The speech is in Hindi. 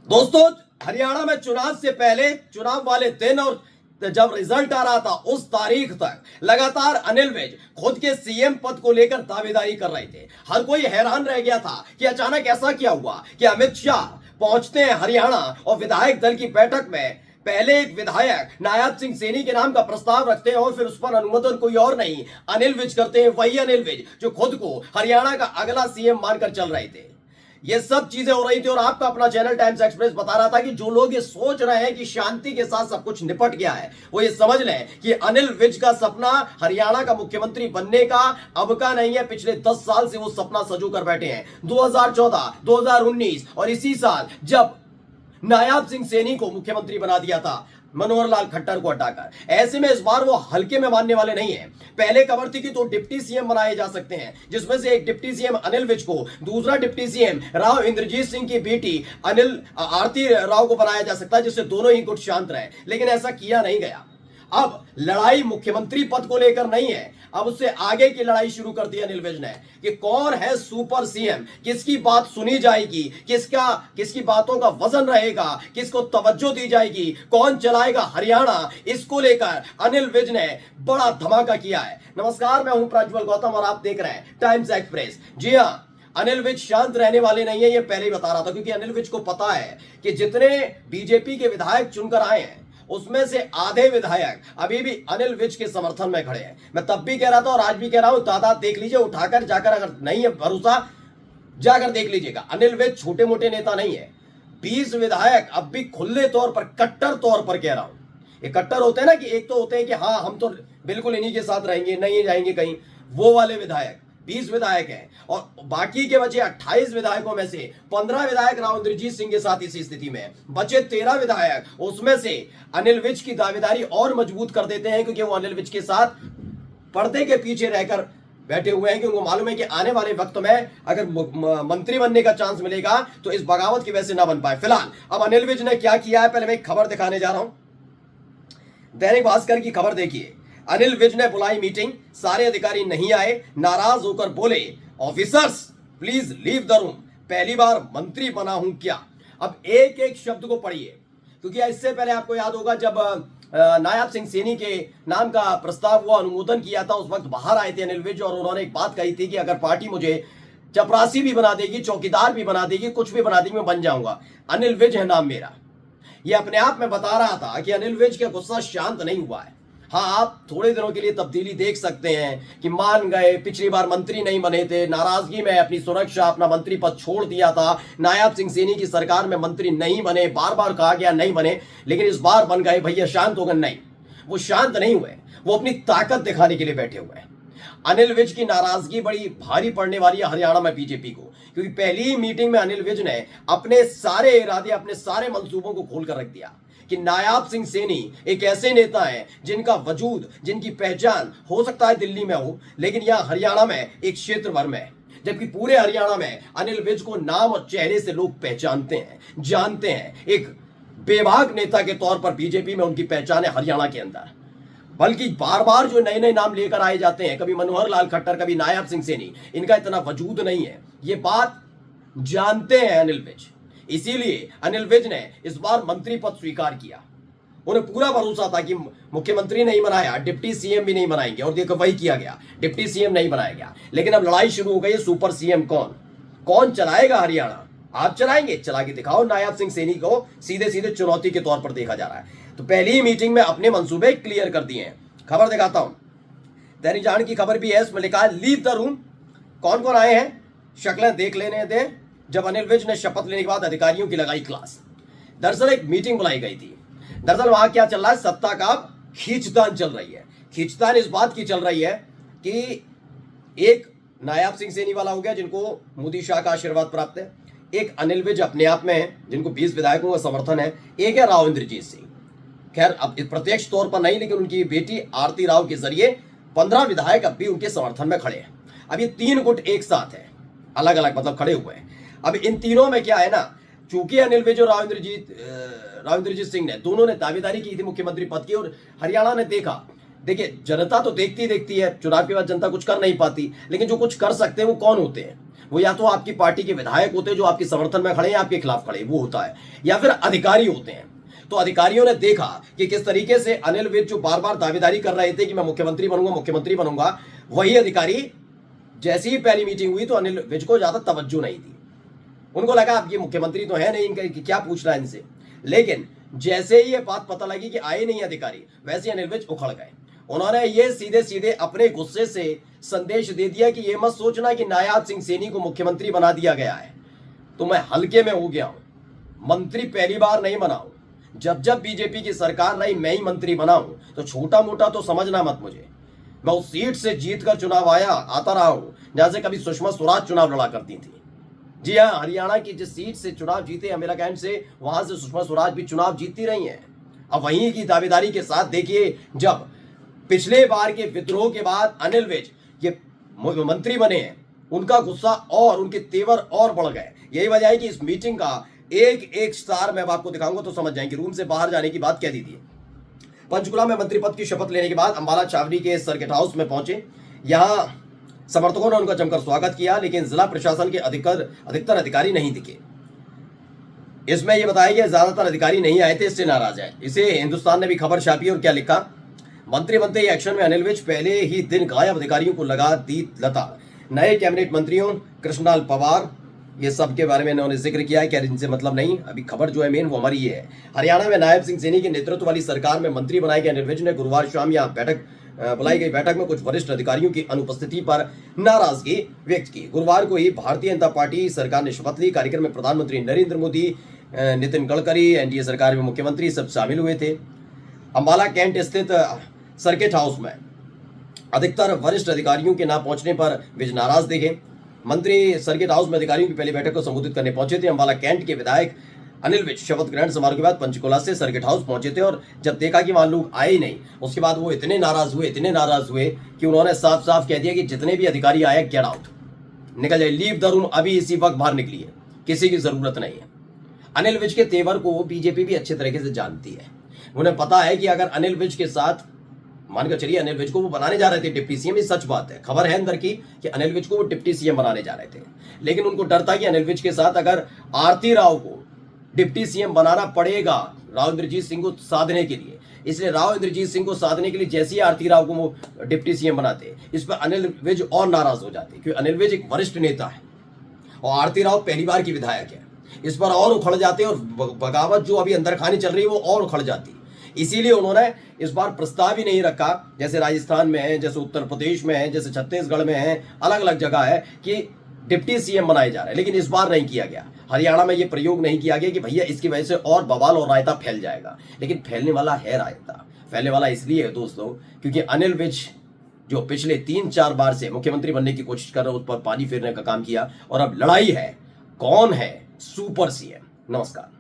दोस्तों, हरियाणा में चुनाव से पहले, चुनाव वाले दिन और जब रिजल्ट आ रहा था उस तारीख तक लगातार अनिल विज खुद के सीएम पद को लेकर दावेदारी कर रहे थे। हर कोई हैरान रह गया था कि अचानक ऐसा क्या हुआ कि अमित शाह पहुंचते हैं हरियाणा और विधायक दल की बैठक में पहले एक विधायक नायब सिंह सैनी के नाम का प्रस्ताव रखते हैं और फिर उस पर अनुमोदन कोई और नहीं अनिल विज करते हैं। वही अनिल विज जो खुद को हरियाणा का अगला सीएम मानकर चल रहे थे। ये सब चीजें हो रही थी और आपका अपना चैनल टाइम्स एक्सप्रेस बता रहा था कि जो लोग ये सोच रहे हैं कि शांति के साथ सब कुछ निपट गया है, वो ये समझ लें कि अनिल विज का सपना हरियाणा का मुख्यमंत्री बनने का अब का नहीं है। पिछले 10 साल से वो सपना सजो कर बैठे हैं। 2014, 2019 और इसी साल जब नायब सिंह सैनी को मुख्यमंत्री बना दिया था मनोहर लाल खट्टर को हटाकर, ऐसे में इस बार वो हल्के में मानने वाले नहीं है। पहले खबर थी कि तो डिप्टी सीएम बनाए जा सकते हैं, जिसमें से एक डिप्टी सीएम अनिल विज को, दूसरा डिप्टी सीएम राव इंद्रजीत सिंह की बेटी आरती राव को बनाया जा सकता है, जिससे दोनों ही गुट शांत रहे। लेकिन ऐसा किया नहीं गया। अब लड़ाई मुख्यमंत्री पद को लेकर नहीं है, अब उससे आगे की लड़ाई शुरू कर दी अनिल विज ने कि कौन है सुपर सीएम, किसकी बात सुनी जाएगी, किसकी बातों का वजन रहेगा, किसको तवज्जो दी जाएगी, कौन चलाएगा हरियाणा। इसको लेकर अनिल विज ने बड़ा धमाका किया है। नमस्कार, मैं हूं प्रज्वल गौतम और आप देख रहे हैं टाइम्स एक्सप्रेस। जी हां, अनिल विज शांत रहने वाले नहीं है, ये पहले ही बता रहा था, क्योंकि अनिल विज को पता है कि जितने बीजेपी के विधायक चुनकर आए हैं उसमें से आधे विधायक अभी भी अनिल विज के समर्थन में खड़े हैं। मैं तब भी कह रहा था और आज भी कह रहा हूं, तादाद देख लीजिए उठाकर जाकर, अगर नहीं है भरोसा जाकर देख लीजिएगा। अनिल विज छोटे मोटे नेता नहीं है। 20 विधायक अब भी खुले तौर पर, कट्टर तौर पर कह रहा हूं। ये कट्टर होते हैं ना कि एक तो होते हैं कि हाँ हम तो बिल्कुल इन्हीं के साथ रहेंगे, नहीं जाएंगे कहीं, वो वाले विधायक 20 विधायक हैं और बाकी के बचे 28 विधायकों में से 15 विधायक राव इंद्रजीत सिंह के साथ इसी स्थिति में, बचे 13 विधायक, उसमें से अनिल विज की दावेदारी और मजबूत कर देते हैं, क्योंकि वो अनिल विज के साथ पर्दे के पीछे रहकर बैठे हुए हैं, क्योंकि उनको मालूम है कि आने वाले वक्त में अगर मंत्री बनने का चांस मिलेगा तो इस बगावत की वजह से ना बन पाए। फिलहाल अब अनिल विज ने क्या किया है, पहले मैं एक खबर दिखाने जा रहा हूं। दैनिक भास्कर की खबर देखिए। अनिल विज ने बुलाई मीटिंग, सारे अधिकारी नहीं आए, नाराज होकर बोले officers please leave the room, पहली बार मंत्री बना हूं क्या। अब एक एक शब्द को पढ़िए, क्योंकि इससे पहले आपको याद होगा जब नायब सिंह सैनी के नाम का प्रस्ताव हुआ, अनुमोदन किया था, उस वक्त बाहर आए थे अनिल विज और उन्होंने एक बात कही थी कि अगर पार्टी मुझे चपरासी भी बना देगी, चौकीदार भी बना देगी, कुछ भी बना देगी, मैं बन जाऊंगा। अनिल विज है नाम मेरा। यह अपने आप में बता रहा था कि अनिल विज का गुस्सा शांत नहीं हुआ है। हाँ, आप थोड़े दिनों के लिए तब्दीली देख सकते हैं कि मान गए, पिछली बार मंत्री नहीं बने थे, नाराजगी में अपनी सुरक्षा, अपना मंत्री पद छोड़ दिया था, नायब सिंह सैनी की सरकार में मंत्री नहीं बने, बार बार कहा गया नहीं बने, लेकिन इस बार बन गए। भैया शांत हो गए? नहीं, वो शांत नहीं हुए, वो अपनी ताकत दिखाने के लिए बैठे हुए हैं। अनिल विज की नाराजगी बड़ी भारी पड़ने वाली है हरियाणा में बीजेपी को, क्योंकि पहली ही मीटिंग में अनिल विज ने अपने सारे इरादे, अपने सारे मंसूबों को खोल कर रख दिया कि नायब सिंह सैनी एक ऐसे नेता हैं जिनका वजूद, जिनकी पहचान हो सकता है दिल्ली में हो, लेकिन यहां हरियाणा में एक क्षेत्र भर में, जबकि पूरे हरियाणा में अनिल विज को नाम और चेहरे से लोग पहचानते हैं, जानते हैं। एक बेबाक नेता के तौर पर बीजेपी में उनकी पहचान है हरियाणा के अंदर। बल्कि बार बार जो नए नए नाम लेकर आए जाते हैं, कभी मनोहर लाल खट्टर, कभी नायब सिंह सैनी, इनका इतना वजूद नहीं है। ये बात जानते हैं अनिल विज, इसीलिए अनिल विज ने इस बार मंत्री पद स्वीकार किया। उन्हें पूरा भरोसा था कि मुख्यमंत्री नहीं बनाया, डिप्टी सीएम भी नहीं बनाएंगे, और देखो वही किया गया, डिप्टी सीएम नहीं बनाया गया। लेकिन अब लड़ाई शुरू हो गई है, सुपर सीएम कौन चलाएगा हरियाणा। आप चलाएंगे? चला के दिखाओ। नायब सिंह सैनी को सीधे सीधे चुनौती के तौर पर देखा जा रहा है। तो पहली ही मीटिंग में अपने मंसूबे क्लियर कर दिए हैं। खबर दिखाता हूं, दैनिक जागरण की खबर भी है, इसमें लिखा है लीव द रूम। कौन कौन आए हैं शक्लें देख लेने दें। जब अनिल विज ने शपथ लेने के बाद अधिकारियों की लगाई क्लास। दरअसल एक मीटिंग बुलाई गई थी। दरअसल वहां क्या चल रहा है, सत्ता का खींचतान चल रही है। खींचतान इस बात की चल रही है कि एक नायब सिंह सैनी वाला हो गया, जिनको मोदी शाह का आशीर्वाद प्राप्त है, एक अनिल विज अपने आप में है, जिनको 20 विधायकों का समर्थन है, एक है राव इंद्रजीत सिंह। खैर अब प्रत्यक्ष तौर पर नहीं, लेकिन उनकी बेटी आरती राव के जरिए 15 विधायक अब भी उनके समर्थन में खड़े हैं। अब ये 3 गुट एक साथ है, अलग अलग मतलब खड़े हुए हैं। अब इन तीनों में क्या है ना, चूंकि अनिल विज और राव इंद्रजीत सिंह ने दोनों ने दावेदारी की थी मुख्यमंत्री पद की, और हरियाणा ने देखा, देखिए जनता तो देखती है, चुनाव के बाद जनता कुछ कर नहीं पाती, लेकिन जो कुछ कर सकते हैं वो कौन होते हैं। वो या तो आपकी पार्टी के विधायक होते हैं जो आपके समर्थन में खड़े हैं, आपके खिलाफ खड़े, वो होता है, या फिर अधिकारी होते हैं। तो अधिकारियों ने देखा कि किस तरीके से अनिल विज जो बार बार दावेदारी कर रहे थे कि मैं मुख्यमंत्री बनूंगा, मुख्यमंत्री बनूंगा, वही अधिकारी जैसी ही पहली मीटिंग हुई तो अनिल विज को ज्यादा तवज्जो नहीं दी। उनको लगा अब ये मुख्यमंत्री तो है नहीं, इनका क्या पूछना है इनसे। लेकिन जैसे ही ये बात पता लगी कि आए नहीं अधिकारी, वैसे अनिल विज उखड़ गए। उन्होंने ये सीधे सीधे अपने गुस्से से संदेश दे दिया कि ये मत सोचना कि नायाब सिंह सैनी को मुख्यमंत्री बना दिया गया है तो मैं हल्के में हो गया हूं। मंत्री पहली बार नहीं बना हूं, जब जब बीजेपी की सरकार रही मैं ही मंत्री बना हूं, तो छोटा मोटा तो समझना मत मुझे। मैं उस सीट से जीत कर चुनाव आता रहा हूं जहां से कभी सुषमा स्वराज चुनाव लड़ा करती थी। जी हाँ, हरियाणा की जिस सीट से चुनाव जीते अमेरा कैंट से, वहां से सुषमा स्वराज भी चुनाव जीतती रही हैं। अब वहीं की दावेदारी के साथ देखिए, जब पिछले बार के विद्रोह के बाद अनिल विज ये मंत्री बने हैं, उनका गुस्सा और उनके तेवर और बढ़ गए। यही वजह है कि इस मीटिंग का एक एक स्टार मैं आपको दिखाऊंगा तो समझ जाएंगे। रूम से बाहर जाने की बात कह दी थी। पंचकुला में मंत्री पद की शपथ लेने के बाद अंबाला छावनी के सर्किट हाउस में पहुंचे। यहां समर्थकों ने उनका जमकर स्वागत किया, लेकिन जिला प्रशासन के अधिकतर अधिकारी नहीं दिखे। इसमें यह बताया गया ज्यादातर अधिकारी नहीं आए थे, इससे नाराज है। इसे हिंदुस्तान ने भी खबर छापी और क्या लिखा, मंत्री बनते ही एक्शन में अनिल विज, पहले ही दिन गायब अधिकारियों को लगा दी लता। नए कैबिनेट मंत्रियों कृष्णलाल पंवार, ये सब के बारे में इन्होंने जिक्र किया है कि इनसे मतलब नहीं। अभी खबर जो है मेन वो हमारी ये है, हरियाणा में नायब सिंह सैनी के नेतृत्व वाली सरकार में मंत्री बनाए गए अनिल विज ने गुरुवार शाम यहाँ बुलाई गई बैठक में कुछ वरिष्ठ अधिकारियों की अनुपस्थिति पर नाराजगी व्यक्त की। गुरुवार को ही भारतीय जनता पार्टी सरकार ने शपथ ली। कार्यक्रम में प्रधानमंत्री नरेंद्र मोदी, नितिन गडकरी, एनडीए सरकार में मुख्यमंत्री सब शामिल हुए थे। अंबाला कैंट स्थित सर्किट हाउस में अधिकतर वरिष्ठ अधिकारियों के न पहुंचने पर विज नाराज दिखे। मंत्री सर्किट हाउस में अधिकारियों की पहली बैठक को संबोधित करने पहुंचे थे। अंबाला कैंट के विधायक अनिल विज शपथ ग्रहण समारोह के बाद पंचकुला से सर्किट हाउस पहुंचे थे और जब देखा कि वहां लोग आए ही नहीं, उसके बाद वो इतने नाराज हुए कि उन्होंने साफ साफ कह दिया कि जितने भी अधिकारी आए गेट आउट, निकल जाए, लीव द रूम, अभी इसी वक्त बाहर निकलिए, किसी की जरूरत नहीं है। अनिल विज के तेवर को बीजेपी भी अच्छे तरीके से जानती है। उन्हें पता है कि अगर अनिल विज के साथ मानकर चलिए अनिल विज को वो बनाने जा रहे थे डिप्टी सीएम, ये सच बात है, खबर है अंदर की कि अनिल विज को वो डिप्टी सीएम बनाने जा रहे थे, लेकिन उनको डर था कि अनिल विज के साथ अगर आरती राव को डिप्टी सीएम बनाना पड़ेगा राव इंद्रजीत सिंह को साधने के लिए, इसलिए राव इंद्रजीत सिंह को साधने के लिए जैसे ही आरती राव को वो डिप्टी सीएम बनाते, इस पर अनिल विज और नाराज हो जाते, क्योंकि अनिल विज एक वरिष्ठ नेता है और आरती राव पहली बार की विधायक है, इस पर और उखड़ जाते और बगावत जो अभी अंदर खानी चल रही है वो और उखड़ जाती। इसीलिए उन्होंने इस बार प्रस्ताव ही नहीं रखा, जैसे राजस्थान में है, जैसे उत्तर प्रदेश में है, जैसे छत्तीसगढ़ में है, अलग अलग जगह है कि डिप्टी सीएम बनाए जा रहे हैं, लेकिन इस बार नहीं किया गया। हरियाणा में ये प्रयोग नहीं किया गया कि भैया इसकी वजह से और बवाल और रायता फैल जाएगा, लेकिन फैलने वाला है रायता। फैलने वाला इसलिए है दोस्तों क्योंकि अनिल विज जो पिछले 3-4 बार से मुख्यमंत्री बनने की कोशिश कर रहे हैं, उस पर पानी फेरने का काम किया और अब लड़ाई है कौन है सुपर सीएम। नमस्कार।